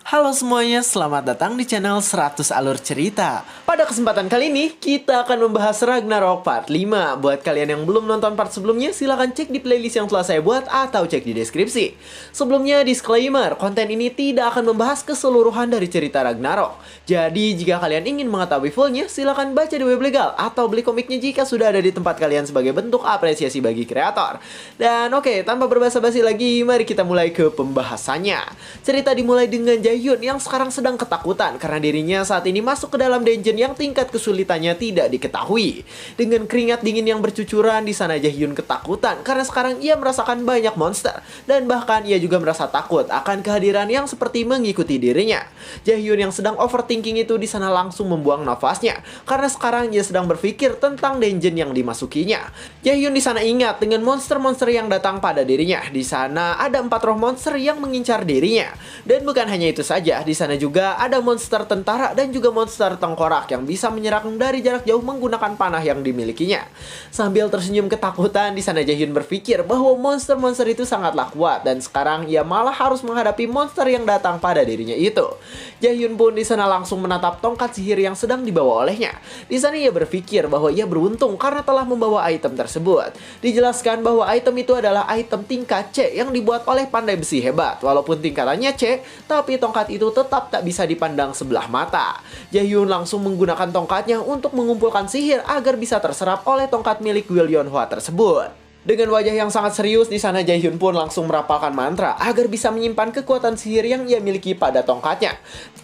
Halo semuanya, selamat datang di channel 100 Alur Cerita. Pada kesempatan kali ini, kita akan membahas Ragnarok Part 5. Buat kalian yang belum nonton part sebelumnya, silahkan cek di playlist yang telah saya buat atau cek di deskripsi. Sebelumnya, disclaimer, konten ini tidak akan membahas keseluruhan dari cerita Ragnarok. Jadi, jika kalian ingin mengetahui fullnya, silahkan baca di web legal atau beli komiknya jika sudah ada di tempat kalian sebagai bentuk apresiasi bagi kreator. Dan oke, tanpa berbasa-basi lagi, mari kita mulai ke pembahasannya. Cerita dimulai dengan Jaehyun yang sekarang sedang ketakutan karena dirinya saat ini masuk ke dalam dungeon yang tingkat kesulitannya tidak diketahui. Dengan keringat dingin yang bercucuran, di sana Jaehyun ketakutan karena sekarang ia merasakan banyak monster dan bahkan ia juga merasa takut akan kehadiran yang seperti mengikuti dirinya. Jaehyun yang sedang overthinking itu di sana langsung membuang nafasnya karena sekarang ia sedang berpikir tentang dungeon yang dimasukinya. Jaehyun di sana ingat dengan monster-monster yang datang pada dirinya. Di sana ada 4 roh monster yang mengincar dirinya. Dan bukan hanya itu saja, di sana juga ada monster tentara dan juga monster tengkorak yang bisa menyerang dari jarak jauh menggunakan panah yang dimilikinya. Sambil tersenyum ketakutan, di sana Jaehyun berpikir bahwa monster-monster itu sangatlah kuat dan sekarang ia malah harus menghadapi monster yang datang pada dirinya itu. Jaehyun pun di sana langsung menatap tongkat sihir yang sedang dibawa olehnya. Di sana ia berpikir bahwa ia beruntung karena telah membawa item tersebut. Dijelaskan bahwa item itu adalah item tingkat C yang dibuat oleh pandai besi hebat. Walaupun tingkatannya C, tapi tongkat itu tetap tak bisa dipandang sebelah mata. Jaehyun langsung menggunakan tongkatnya untuk mengumpulkan sihir agar bisa terserap oleh tongkat milik Will Yonhwa tersebut. Dengan wajah yang sangat serius, di sana Jaehyun pun langsung merapalkan mantra agar bisa menyimpan kekuatan sihir yang ia miliki pada tongkatnya.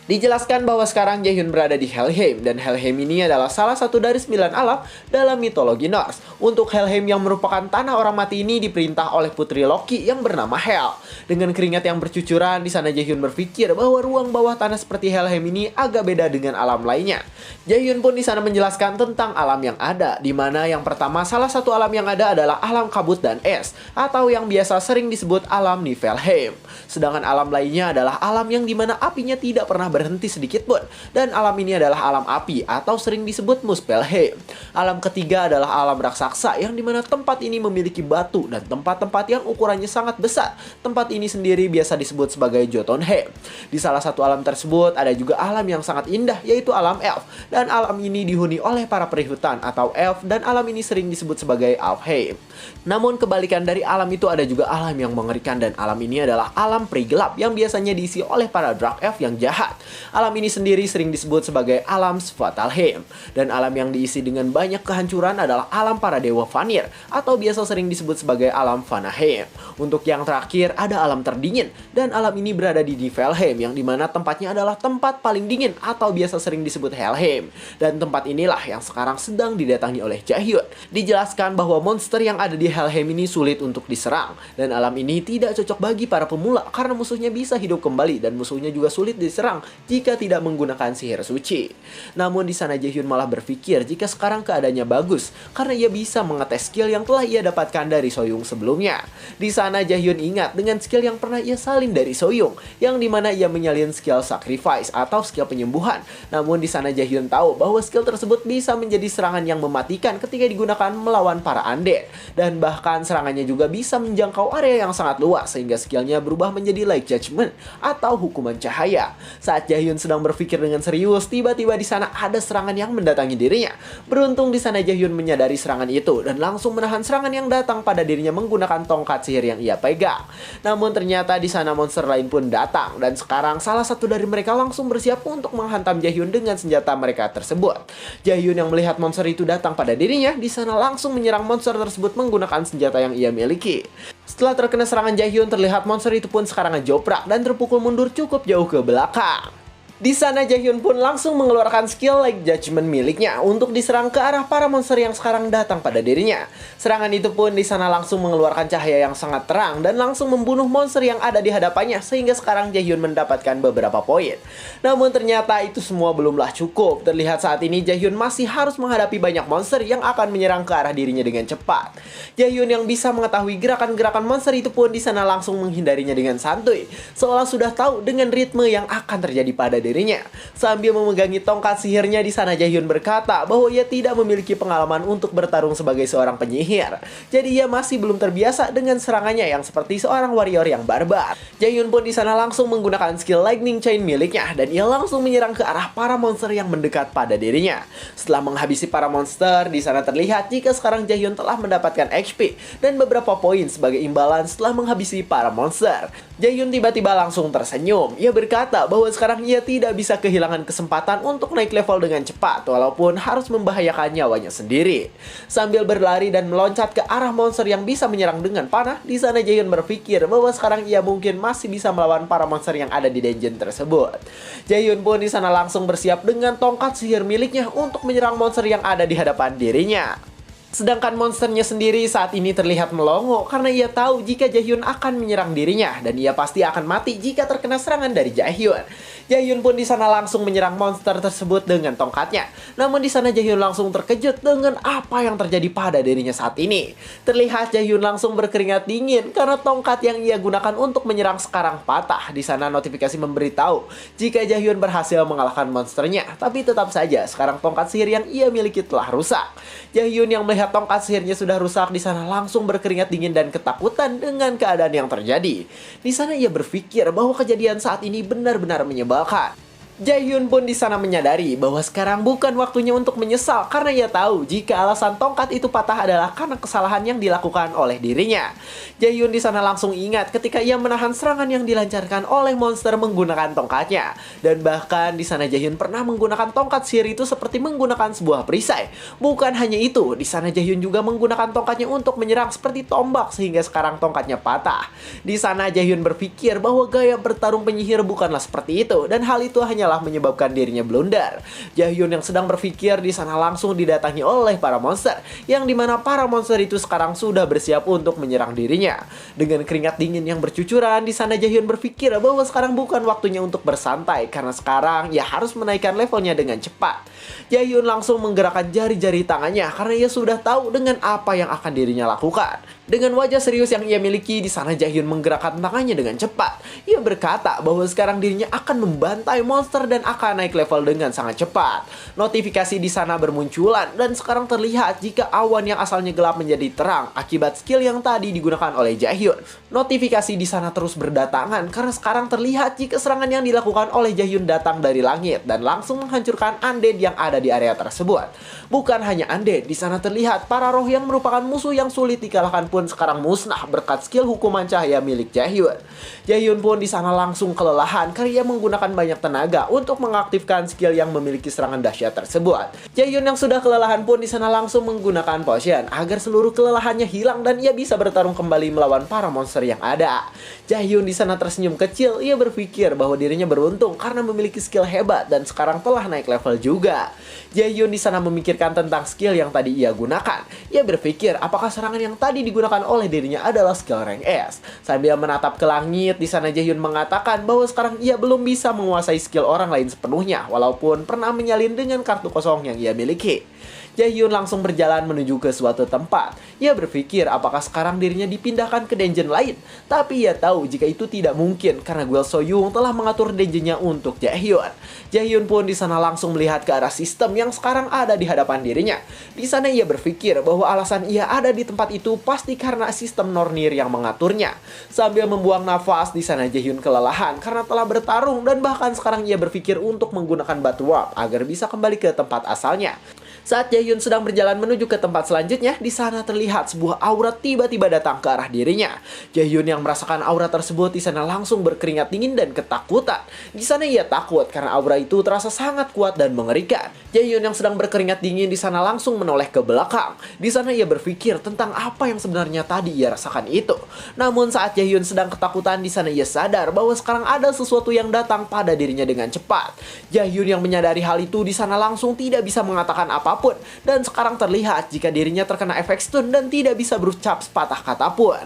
Dijelaskan bahwa sekarang Jaehyun berada di Helheim, dan Helheim ini adalah salah satu dari 9 alam dalam mitologi Norse. Untuk Helheim yang merupakan tanah orang mati ini diperintah oleh putri Loki yang bernama Hel. Dengan keringat yang bercucuran, di sana Jaehyun berpikir bahwa ruang bawah tanah seperti Helheim ini agak beda dengan alam lainnya. Jaehyun pun di sana menjelaskan tentang alam yang ada, di mana yang pertama salah satu alam yang ada adalah alam kabut dan es, atau yang biasa sering disebut alam Niflheim. Sedangkan alam lainnya adalah alam yang dimana apinya tidak pernah berhenti sedikit pun, dan alam ini adalah alam api atau sering disebut Muspelheim. Alam ketiga adalah alam raksasa yang dimana tempat ini memiliki batu dan tempat-tempat yang ukurannya sangat besar. Tempat ini sendiri biasa disebut sebagai Jotunheim. Di salah satu alam tersebut ada juga alam yang sangat indah, yaitu alam elf, dan alam ini dihuni oleh para perihutan atau elf, dan alam ini sering disebut sebagai Alfheim. Namun kebalikan dari alam itu ada juga alam yang mengerikan, dan alam ini adalah alam peri gelap yang biasanya diisi oleh para dark elf yang jahat. Alam ini sendiri sering disebut sebagai alam Svartalheim, dan alam yang diisi dengan banyak kehancuran adalah alam para dewa Vanir atau biasa sering disebut sebagai alam Vanaheim. Untuk yang terakhir ada alam terdingin, dan alam ini berada di Niflheim yang dimana tempatnya adalah tempat paling dingin atau biasa sering disebut Helheim. Dan tempat inilah yang sekarang sedang didatangi oleh Jaehyun. Dijelaskan bahwa monster yang ada di Helheim ini sulit untuk diserang, dan alam ini tidak cocok bagi para pemula karena musuhnya bisa hidup kembali dan musuhnya juga sulit diserang jika tidak menggunakan sihir suci. Namun di sana Jaehyun malah berpikir jika sekarang keadaannya bagus karena ia bisa mengetes skill yang telah ia dapatkan dari Soyung sebelumnya. Di sana Jaehyun ingat dengan skill yang pernah ia salin dari Soyung, yang dimana ia menyalin skill sacrifice atau skill penyembuhan. Namun di sana Jaehyun tahu bahwa skill tersebut bisa menjadi serangan yang mematikan ketika digunakan melawan para undead, dan bahkan serangannya juga bisa menjangkau area yang sangat luas sehingga skillnya berubah menjadi Light Judgment atau hukuman cahaya. Saat Jaehyun sedang berpikir dengan serius, tiba-tiba di sana ada serangan yang mendatangi dirinya. Beruntung di sana Jaehyun menyadari serangan itu dan langsung menahan serangan yang datang pada dirinya menggunakan tongkat sihir yang ia pegang. Namun ternyata di sana monster lain pun datang, dan sekarang salah satu dari mereka langsung bersiap untuk menghantam Jaehyun dengan senjata mereka tersebut. Jaehyun yang melihat monster itu datang pada dirinya, di sana langsung menyerang monster tersebut menggunakan senjata yang ia miliki. Setelah terkena serangan Jaehyun, terlihat monster itu pun sekarang ngejoprak dan terpukul mundur cukup jauh ke belakang. Di sana Jaehyun pun langsung mengeluarkan skill Light Judgment miliknya untuk diserang ke arah para monster yang sekarang datang pada dirinya. Serangan itu pun di sana langsung mengeluarkan cahaya yang sangat terang dan langsung membunuh monster yang ada di hadapannya, sehingga sekarang Jaehyun mendapatkan beberapa poin. Namun ternyata itu semua belumlah cukup. Terlihat saat ini Jaehyun masih harus menghadapi banyak monster yang akan menyerang ke arah dirinya dengan cepat. Jaehyun yang bisa mengetahui gerakan-gerakan monster itu pun di sana langsung menghindarinya dengan santuy, seolah sudah tahu dengan ritme yang akan terjadi pada dirinya. dirinya. Sambil memegangi tongkat sihirnya di sana, Jaehyun berkata bahwa ia tidak memiliki pengalaman untuk bertarung sebagai seorang penyihir. Jadi ia masih belum terbiasa dengan serangannya yang seperti seorang warrior yang barbar. Jaehyun pun di sana langsung menggunakan skill Lightning Chain miliknya dan ia langsung menyerang ke arah para monster yang mendekat pada dirinya. Setelah menghabisi para monster, di sana terlihat jika sekarang Jaehyun telah mendapatkan HP dan beberapa poin sebagai imbalan setelah menghabisi para monster. Jaehyun tiba-tiba langsung tersenyum. Ia berkata bahwa sekarang ia tidak bisa kehilangan kesempatan untuk naik level dengan cepat walaupun harus membahayakan nyawanya sendiri. Sambil berlari dan meloncat ke arah monster yang bisa menyerang dengan panah, di sana Jaehyun berpikir bahwa sekarang ia mungkin masih bisa melawan para monster yang ada di dungeon tersebut. Jaehyun pun di sana langsung bersiap dengan tongkat sihir miliknya untuk menyerang monster yang ada di hadapan dirinya. Sedangkan monsternya sendiri saat ini terlihat melongo karena ia tahu jika Jaehyun akan menyerang dirinya dan ia pasti akan mati jika terkena serangan dari Jaehyun. Jaehyun pun di sana langsung menyerang monster tersebut dengan tongkatnya. Namun di sana Jaehyun langsung terkejut dengan apa yang terjadi pada dirinya saat ini. Terlihat Jaehyun langsung berkeringat dingin karena tongkat yang ia gunakan untuk menyerang sekarang patah. Di sana notifikasi memberitahu jika Jaehyun berhasil mengalahkan monsternya, tapi tetap saja sekarang tongkat sihir yang ia miliki telah rusak. Jaehyun yang melihat tongkat sihirnya sudah rusak di sana langsung berkeringat dingin dan ketakutan dengan keadaan yang terjadi. Di sana ia berpikir bahwa kejadian saat ini benar-benar menyebalkan. Jaehyun pun di sana menyadari bahwa sekarang bukan waktunya untuk menyesal karena ia tahu jika alasan tongkat itu patah adalah karena kesalahan yang dilakukan oleh dirinya. Jaehyun di sana langsung ingat ketika ia menahan serangan yang dilancarkan oleh monster menggunakan tongkatnya. Dan bahkan di sana Jaehyun pernah menggunakan tongkat sihir itu seperti menggunakan sebuah perisai. Bukan hanya itu, di sana Jaehyun juga menggunakan tongkatnya untuk menyerang seperti tombak sehingga sekarang tongkatnya patah. Di sana Jaehyun berpikir bahwa gaya bertarung penyihir bukanlah seperti itu dan hal itu hanyalah menyebabkan dirinya blunder. Jaehyun yang sedang berpikir di sana langsung didatangi oleh para monster, yang dimana para monster itu sekarang sudah bersiap untuk menyerang dirinya. Dengan keringat dingin yang bercucuran, di sana Jaehyun berpikir bahwa sekarang bukan waktunya untuk bersantai karena sekarang ia harus menaikkan levelnya dengan cepat. Jaehyun langsung menggerakkan jari-jari tangannya karena ia sudah tahu dengan apa yang akan dirinya lakukan. Dengan wajah serius yang ia miliki, di sana Jaehyun menggerakkan tangannya dengan cepat. Ia berkata bahwa sekarang dirinya akan membantai monster dan akan naik level dengan sangat cepat. Notifikasi di sana bermunculan dan sekarang terlihat jika awan yang asalnya gelap menjadi terang akibat skill yang tadi digunakan oleh Jaehyun. Notifikasi di sana terus berdatangan karena sekarang terlihat jika serangan yang dilakukan oleh Jaehyun datang dari langit dan langsung menghancurkan undead yang ada di area tersebut. Bukan hanya undead, di sana terlihat para roh yang merupakan musuh yang sulit dikalahkan pun sekarang musnah berkat skill hukuman cahaya milik Jaehyun. Jaehyun pun di sana langsung kelelahan karena ia menggunakan banyak tenaga untuk mengaktifkan skill yang memiliki serangan dahsyat tersebut. Jaehyun yang sudah kelelahan pun di sana langsung menggunakan potion agar seluruh kelelahannya hilang dan ia bisa bertarung kembali melawan para monster yang ada. Jaehyun di sana tersenyum kecil, ia berpikir bahwa dirinya beruntung karena memiliki skill hebat dan sekarang telah naik level juga. Jaehyun di sana memikirkan tentang skill yang tadi ia gunakan. Ia berpikir apakah serangan yang tadi digunakan oleh dirinya adalah skill rank S. Sambil menatap ke langit, di sana Jaehyun mengatakan bahwa sekarang ia belum bisa menguasai skill orang lain sepenuhnya, walaupun pernah menyalin dengan kartu kosong yang ia miliki. Jaehyun langsung berjalan menuju ke suatu tempat. Ia berpikir apakah sekarang dirinya dipindahkan ke dungeon lain. Tapi ia tahu jika itu tidak mungkin karena Gwel Soyung telah mengatur dungeonnya untuk Jaehyun. Jaehyun pun di sana langsung melihat ke arah sistem yang sekarang ada di hadapan dirinya. Di sana ia berpikir bahwa alasan ia ada di tempat itu pasti karena sistem Nornir yang mengaturnya. Sambil membuang nafas, di sana Jaehyun kelelahan karena telah bertarung dan bahkan sekarang ia berpikir untuk menggunakan batu warp agar bisa kembali ke tempat asalnya. Saat Jaehyun sedang berjalan menuju ke tempat selanjutnya, di sana terlihat sebuah aura tiba-tiba datang ke arah dirinya. Jaehyun yang merasakan aura tersebut di sana langsung berkeringat dingin dan ketakutan. Di sana ia takut karena aura itu terasa sangat kuat dan mengerikan. Jaehyun yang sedang berkeringat dingin di sana langsung menoleh ke belakang. Di sana ia berpikir tentang apa yang sebenarnya tadi ia rasakan itu. Namun saat Jaehyun sedang ketakutan, di sana ia sadar bahwa sekarang ada sesuatu yang datang pada dirinya dengan cepat. Jaehyun yang menyadari hal itu di sana langsung tidak bisa mengatakan apapun dan sekarang terlihat jika dirinya terkena efek stun dan tidak bisa berucap sepatah kata pun.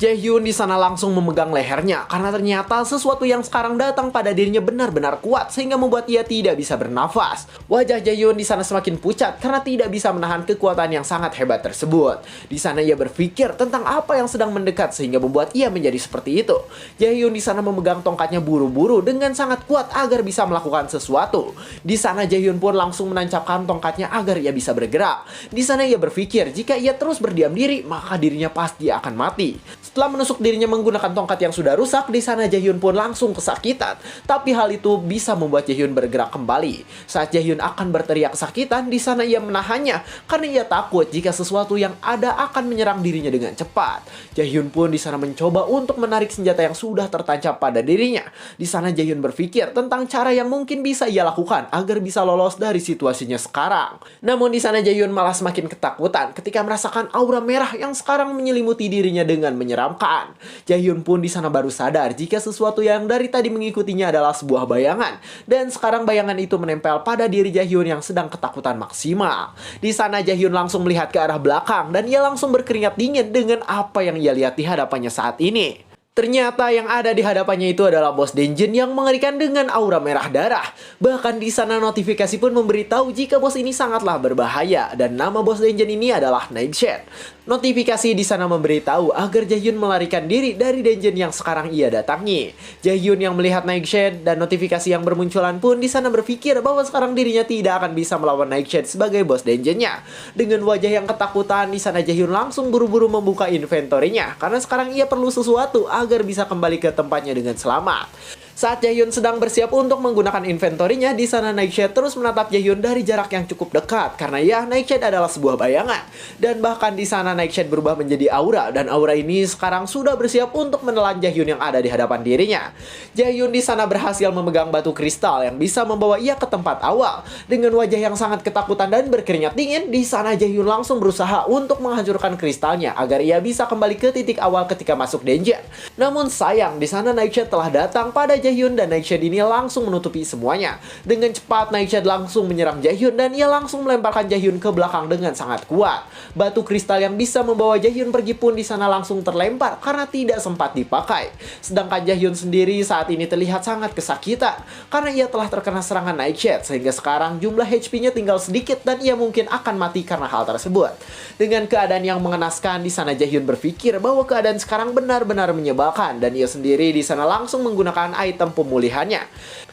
Jaehyun di sana langsung memegang lehernya karena ternyata sesuatu yang sekarang datang pada dirinya benar-benar kuat sehingga membuat ia tidak bisa bernafas. Wajah Jaehyun di sana semakin pucat karena tidak bisa menahan kekuatan yang sangat hebat tersebut. Di sana ia berpikir tentang apa yang sedang mendekat sehingga membuat ia menjadi seperti itu. Jaehyun di sana memegang tongkatnya buru-buru dengan sangat kuat agar bisa melakukan sesuatu. Di sana Jaehyun pun langsung menancapkan tongkatnya agar ia bisa bergerak. Di sana ia berpikir jika ia terus berdiam diri maka dirinya pasti akan mati. Setelah menusuk dirinya menggunakan tongkat yang sudah rusak, di sana Jaehyun pun langsung kesakitan. Tapi hal itu bisa membuat Jaehyun bergerak kembali. Saat Jaehyun akan berteriak kesakitan, di sana ia menahannya karena ia takut jika sesuatu yang ada akan menyerang dirinya dengan cepat. Jaehyun pun di sana mencoba untuk menarik senjata yang sudah tertancap pada dirinya. Di sana Jaehyun berpikir tentang cara yang mungkin bisa ia lakukan agar bisa lolos dari situasinya sekarang. Namun di sana Jaehyun malah semakin ketakutan ketika merasakan aura merah yang sekarang menyelimuti dirinya dengan menyeramkan. Jaehyun pun di sana baru sadar jika sesuatu yang dari tadi mengikutinya adalah sebuah bayangan dan sekarang bayangan itu menempel pada diri Jaehyun yang sedang ketakutan maksimal. Di sana Jaehyun langsung melihat ke arah belakang dan ia langsung berkeringat dingin dengan apa yang ia lihat di hadapannya saat ini. Ternyata yang ada di hadapannya itu adalah bos Denjin yang mengerikan dengan aura merah darah. Bahkan di sana notifikasi pun memberitahu jika bos ini sangatlah berbahaya dan nama bos Denjin ini adalah Nightshade. Notifikasi di sana memberitahu agar Jaehyun melarikan diri dari Denjin yang sekarang ia datangi. Jaehyun yang melihat Nightshade dan notifikasi yang bermunculan pun di sana berpikir bahwa sekarang dirinya tidak akan bisa melawan Nightshade sebagai bos Denjinnya. Dengan wajah yang ketakutan di sana Jaehyun langsung buru-buru membuka inventorinya karena sekarang ia perlu sesuatu agar bisa kembali ke tempatnya dengan selamat. Saat Jaehyun sedang bersiap untuk menggunakan inventorinya, di sana Nightshade terus menatap Jaehyun dari jarak yang cukup dekat karena ya Nightshade adalah sebuah bayangan. Dan bahkan di sana Nightshade berubah menjadi aura dan aura ini sekarang sudah bersiap untuk menelan Jaehyun yang ada di hadapan dirinya. Jaehyun di sana berhasil memegang batu kristal yang bisa membawa ia ke tempat awal. Dengan wajah yang sangat ketakutan dan berkeringat dingin, di sana Jaehyun langsung berusaha untuk menghancurkan kristalnya agar ia bisa kembali ke titik awal ketika masuk dungeon. Namun sayang, di sana Nightshade telah datang pada Jaehyun dan Nightshade ini langsung menutupi semuanya. Dengan cepat Nightshade langsung menyerang Jaehyun dan ia langsung melemparkan Jaehyun ke belakang dengan sangat kuat. Batu kristal yang bisa membawa Jaehyun pergi pun di sana langsung terlempar karena tidak sempat dipakai. Sedangkan Jaehyun sendiri saat ini terlihat sangat kesakitan karena ia telah terkena serangan Nightshade sehingga sekarang jumlah HP-nya tinggal sedikit dan ia mungkin akan mati karena hal tersebut. Dengan keadaan yang mengenaskan di sana Jaehyun berpikir bahwa keadaan sekarang benar-benar menyebalkan dan ia sendiri di sana langsung menggunakan item pemulihannya.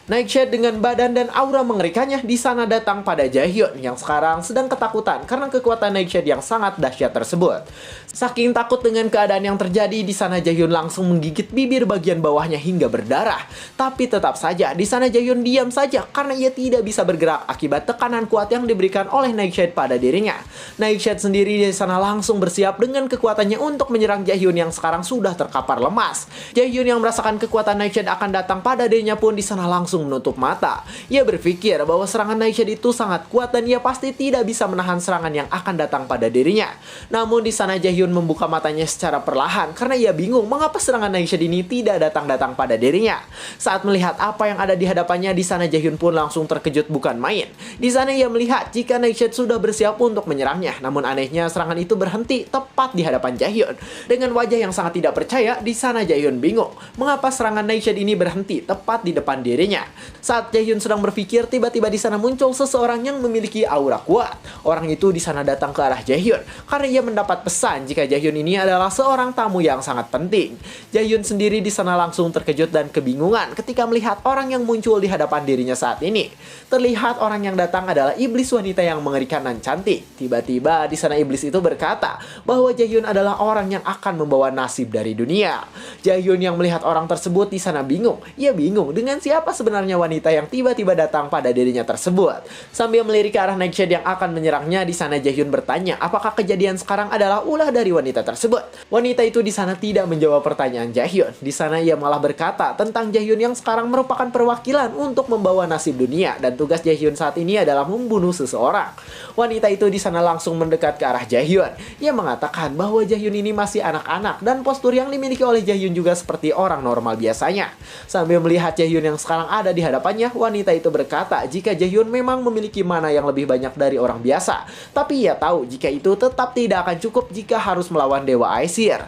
Nightshade dengan badan dan aura mengerikannya di sana datang pada Jaehyun yang sekarang sedang ketakutan karena kekuatan Nightshade yang sangat dahsyat tersebut. Saking takut dengan keadaan yang terjadi, di sana Jaehyun langsung menggigit bibir bagian bawahnya hingga berdarah. Tapi tetap saja di sana Jaehyun diam saja karena ia tidak bisa bergerak akibat tekanan kuat yang diberikan oleh Nightshade pada dirinya. Nightshade sendiri di sana langsung bersiap dengan kekuatannya untuk menyerang Jaehyun yang sekarang sudah terkapar lemas. Jaehyun yang merasakan kekuatan Nightshade akan datang pada dirinya pun di sana langsung menutup mata. Ia berpikir bahwa serangan Nightshade itu sangat kuat dan ia pasti tidak bisa menahan serangan yang akan datang pada dirinya. Namun di sana Jaehyun membuka matanya secara perlahan karena ia bingung mengapa serangan Nightshade ini tidak datang-datang pada dirinya. Saat melihat apa yang ada di hadapannya, di sana Jaehyun pun langsung terkejut bukan main. Di sana ia melihat jika Nightshade sudah bersiap untuk menyerangnya. Namun anehnya serangan itu berhenti tepat di hadapan Jaehyun. Dengan wajah yang sangat tidak percaya, di sana Jaehyun bingung mengapa serangan Nightshade ini berhenti tepat di depan dirinya. Saat Jaehyun sedang berpikir, tiba-tiba di sana muncul seseorang yang memiliki aura kuat. Orang itu di sana datang ke arah Jaehyun karena ia mendapat pesan jika Jaehyun ini adalah seorang tamu yang sangat penting. Jaehyun sendiri di sana langsung terkejut dan kebingungan ketika melihat orang yang muncul di hadapan dirinya saat ini. Terlihat orang yang datang adalah iblis wanita yang mengerikan dan cantik. Tiba-tiba di sana iblis itu berkata bahwa Jaehyun adalah orang yang akan membawa nasib dari dunia. Jaehyun yang melihat orang tersebut di sana bingung. Ia bingung dengan siapa sebenarnya wanita yang tiba-tiba datang pada dirinya tersebut. Sambil melirik ke arah Nightshade yang akan menyerangnya, di sana Jaehyun bertanya apakah kejadian sekarang adalah ulah dari wanita tersebut. Wanita itu di sana tidak menjawab pertanyaan Jaehyun. Di sana ia malah berkata tentang Jaehyun yang sekarang merupakan perwakilan untuk membawa nasib dunia dan tugas Jaehyun saat ini adalah membunuh seseorang. Wanita itu di sana langsung mendekat ke arah Jaehyun. Ia mengatakan bahwa Jaehyun ini masih anak-anak dan postur yang dimiliki oleh Jaehyun juga seperti orang normal biasanya. Sambil melihat Jaehyun yang sekarang ada di hadapannya, wanita itu berkata jika Jaehyun memang memiliki mana yang lebih banyak dari orang biasa. Tapi ia tahu jika itu tetap tidak akan cukup jika harus melawan Dewa Aesir.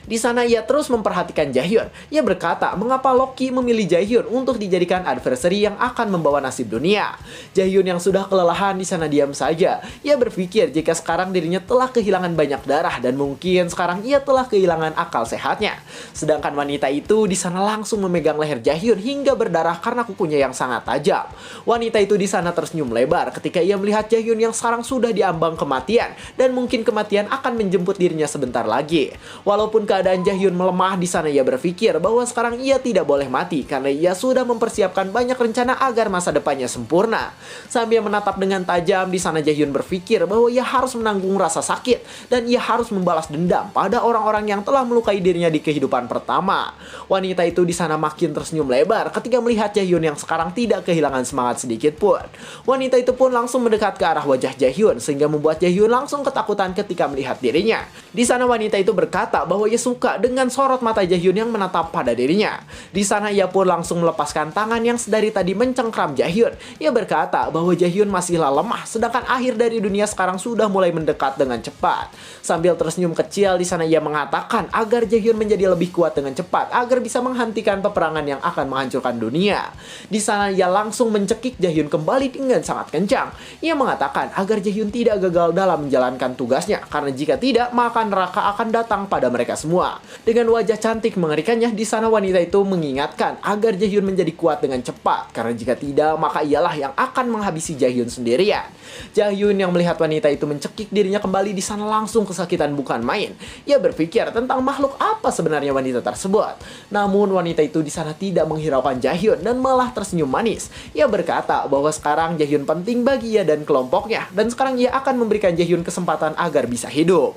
Di sana ia terus memperhatikan Jaehyun. Ia berkata mengapa Loki memilih Jaehyun untuk dijadikan adversary yang akan membawa nasib dunia. Jaehyun yang sudah kelelahan di sana diam saja. Ia berpikir jika sekarang dirinya telah kehilangan banyak darah dan mungkin sekarang ia telah kehilangan akal sehatnya. Sedangkan wanita itu di sana langsung memegang leher Jaehyun hingga berdarah karena kukunya yang sangat tajam. Wanita itu di sana tersenyum lebar ketika ia melihat Jaehyun yang sekarang sudah diambang kematian dan mungkin kematian akan menjemput dirinya sebentar lagi. Walaupun keadaan Jaehyun melemah di sana ia berpikir bahwa sekarang ia tidak boleh mati karena ia sudah mempersiapkan banyak rencana agar masa depannya sempurna. Sambil menatap dengan tajam di sana Jaehyun berpikir bahwa ia harus menanggung rasa sakit dan ia harus membalas dendam pada orang-orang yang telah melukai dirinya di kehidupan pertama. Wanita itu di sana makin tersenyum lebar ketika melihat Jaehyun yang sekarang tidak kehilangan semangat sedikit pun. Wanita itu pun langsung mendekat ke arah wajah Jaehyun sehingga membuat Jaehyun langsung ketakutan ketika melihat dirinya. Di sana wanita itu berkata bahwa ia suka dengan sorot mata Jaehyun yang menatap pada dirinya. Di sana ia pun langsung melepaskan tangan yang sedari tadi mencengkram Jaehyun. Ia berkata bahwa Jaehyun masihlah lemah sedangkan akhir dari dunia sekarang sudah mulai mendekat dengan cepat. Sambil tersenyum kecil di sana ia mengatakan agar Jaehyun menjadi lebih kuat dengan cepat agar bisa menghentikan peperangan yang akan menghancurkan dunia. Di sana ia langsung mencekik Jaehyun kembali dengan sangat kencang. Ia mengatakan agar Jaehyun tidak gagal dalam menjalankan tugasnya karena jika tidak maka neraka akan datang pada mereka semua. Dengan wajah cantik mengerikannya di sana wanita itu mengingatkan agar Jaehyun menjadi kuat dengan cepat karena jika tidak maka ialah yang akan menghabisi Jaehyun sendirian. Jaehyun yang melihat wanita itu mencekik dirinya kembali di sana langsung kesakitan bukan main. Ia berpikir tentang makhluk apa sebenarnya wanita tersebut. Namun wanita itu di sana tidak menghiraukan Jaehyun dan malah tersenyum manis. Ia berkata bahwa sekarang Jaehyun penting bagi ia dan kelompoknya dan sekarang ia akan memberikan Jaehyun kesempatan agar bisa hidup.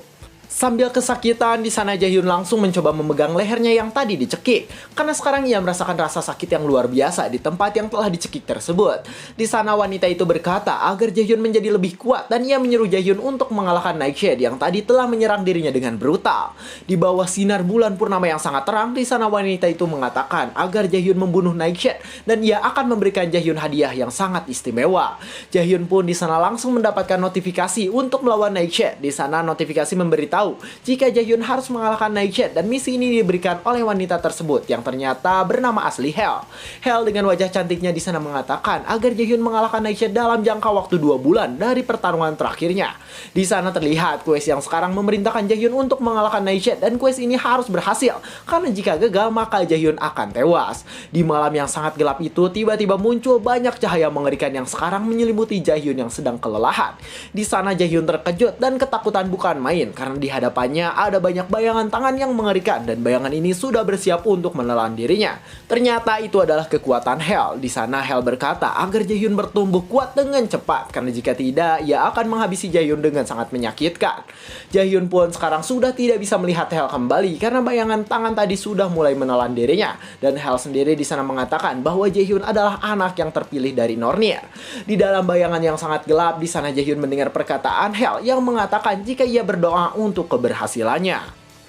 Sambil kesakitan, di sana Jaehyun langsung mencoba memegang lehernya yang tadi dicekik. Karena sekarang ia merasakan rasa sakit yang luar biasa di tempat yang telah dicekik tersebut. Di sana wanita itu berkata agar Jaehyun menjadi lebih kuat dan ia menyuruh Jaehyun untuk mengalahkan Nightshade yang tadi telah menyerang dirinya dengan brutal. Di bawah sinar bulan purnama yang sangat terang, di sana wanita itu mengatakan agar Jaehyun membunuh Nightshade dan ia akan memberikan Jaehyun hadiah yang sangat istimewa. Jaehyun pun di sana langsung mendapatkan notifikasi untuk melawan Nightshade. Di sana notifikasi memberitahu jika Jaehyun harus mengalahkan Nightshade dan misi ini diberikan oleh wanita tersebut yang ternyata bernama asli Hel. Hel dengan wajah cantiknya di sana mengatakan agar Jaehyun mengalahkan Nightshade dalam jangka waktu 2 bulan dari pertarungan terakhirnya. Di sana terlihat quest yang sekarang memerintahkan Jaehyun untuk mengalahkan Nightshade dan quest ini harus berhasil karena jika gagal maka Jaehyun akan tewas. Di malam yang sangat gelap itu tiba-tiba muncul banyak cahaya mengerikan yang sekarang menyelimuti Jaehyun yang sedang kelelahan. Di sana Jaehyun terkejut dan ketakutan bukan main karena di hadapannya ada banyak bayangan tangan yang mengerikan dan bayangan ini sudah bersiap untuk menelan dirinya. Ternyata itu adalah kekuatan Hel. Di sana Hel berkata agar Jaehyun bertumbuh kuat dengan cepat karena jika tidak ia akan menghabisi Jaehyun dengan sangat menyakitkan. Jaehyun pun sekarang sudah tidak bisa melihat Hel kembali karena bayangan tangan tadi sudah mulai menelan dirinya dan Hel sendiri di sana mengatakan bahwa Jaehyun adalah anak yang terpilih dari Nornir. Di dalam bayangan yang sangat gelap di sana Jaehyun mendengar perkataan Hel yang mengatakan jika ia berdoa untuk keberhasilannya.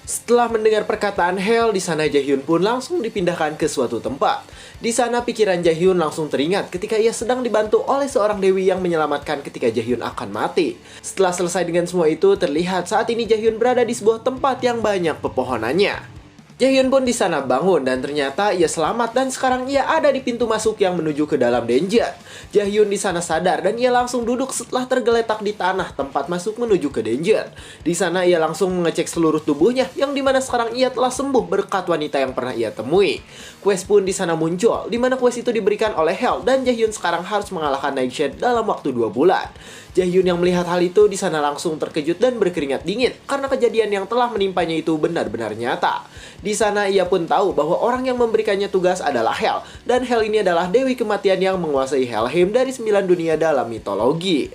Setelah mendengar perkataan Hel, di sana Jaehyun pun langsung dipindahkan ke suatu tempat. Di sana pikiran Jaehyun langsung teringat ketika ia sedang dibantu oleh seorang dewi yang menyelamatkan ketika Jaehyun akan mati. Setelah selesai dengan semua itu, terlihat saat ini Jaehyun berada di sebuah tempat yang banyak pepohonannya. Jaehyun pun di sana bangun dan ternyata ia selamat dan sekarang ia ada di pintu masuk yang menuju ke dalam danger. Jaehyun di sana sadar dan ia langsung duduk setelah tergeletak di tanah tempat masuk menuju ke danger. Di sana ia langsung mengecek seluruh tubuhnya yang dimana sekarang ia telah sembuh berkat wanita yang pernah ia temui. Quest pun di sana muncul, di mana quest itu diberikan oleh Hel dan Jaehyun sekarang harus mengalahkan Nightshade dalam waktu 2 bulan. Jaehyun yang melihat hal itu di sana langsung terkejut dan berkeringat dingin karena kejadian yang telah menimpanya itu benar-benar nyata. Di sana ia pun tahu bahwa orang yang memberikannya tugas adalah Hel dan Hel ini adalah dewi kematian yang menguasai Helheim dari 9 dunia dalam mitologi.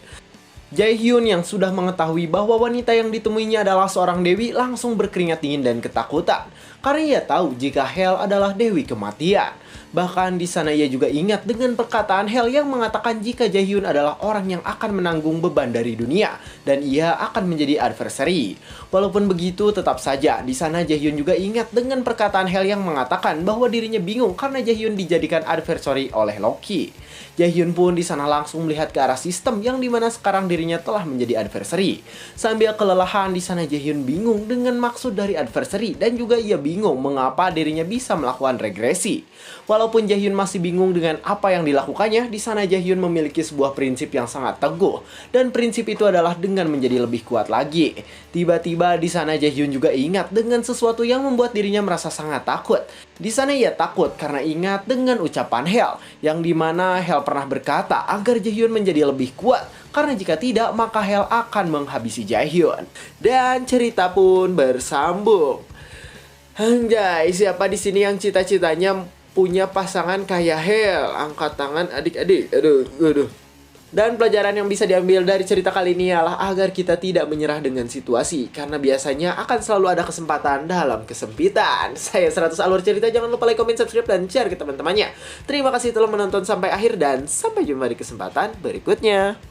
Jaehyun yang sudah mengetahui bahwa wanita yang ditemuinya adalah seorang dewi langsung berkeringat dingin dan ketakutan karena ia tahu jika Hel adalah dewi kematian. Bahkan di sana ia juga ingat dengan perkataan Hel yang mengatakan jika Jaehyun adalah orang yang akan menanggung beban dari dunia dan ia akan menjadi adversary. Walaupun begitu, tetap saja di sana Jaehyun juga ingat dengan perkataan Hel yang mengatakan bahwa dirinya bingung karena Jaehyun dijadikan adversary oleh Loki. Jaehyun pun di sana langsung melihat ke arah sistem yang dimana sekarang dirinya telah menjadi adversary. Sambil kelelahan di sana Jaehyun bingung dengan maksud dari adversary dan juga ia bingung mengapa dirinya bisa melakukan regresi. Walaupun Jaehyun masih bingung dengan apa yang dilakukannya, di sana Jaehyun memiliki sebuah prinsip yang sangat teguh dan prinsip itu adalah dengan menjadi lebih kuat lagi. Tiba-tiba di sana Jaehyun juga ingat dengan sesuatu yang membuat dirinya merasa sangat takut. Di sana ia takut karena ingat dengan ucapan Hel yang dimana Hel pernah berkata agar Jaehyun menjadi lebih kuat karena jika tidak maka Hel akan menghabisi Jaehyun. Dan cerita pun bersambung. Anjay, siapa di sini yang cita-citanya punya pasangan kayak Hel? Angkat tangan adik-adik. Aduh. Dan pelajaran yang bisa diambil dari cerita kali ini adalah agar kita tidak menyerah dengan situasi, karena biasanya akan selalu ada kesempatan dalam kesempitan. Saya 100 Alur Cerita, jangan lupa like, comment, subscribe, dan share ke teman-temannya. Terima kasih telah menonton sampai akhir dan sampai jumpa di kesempatan berikutnya.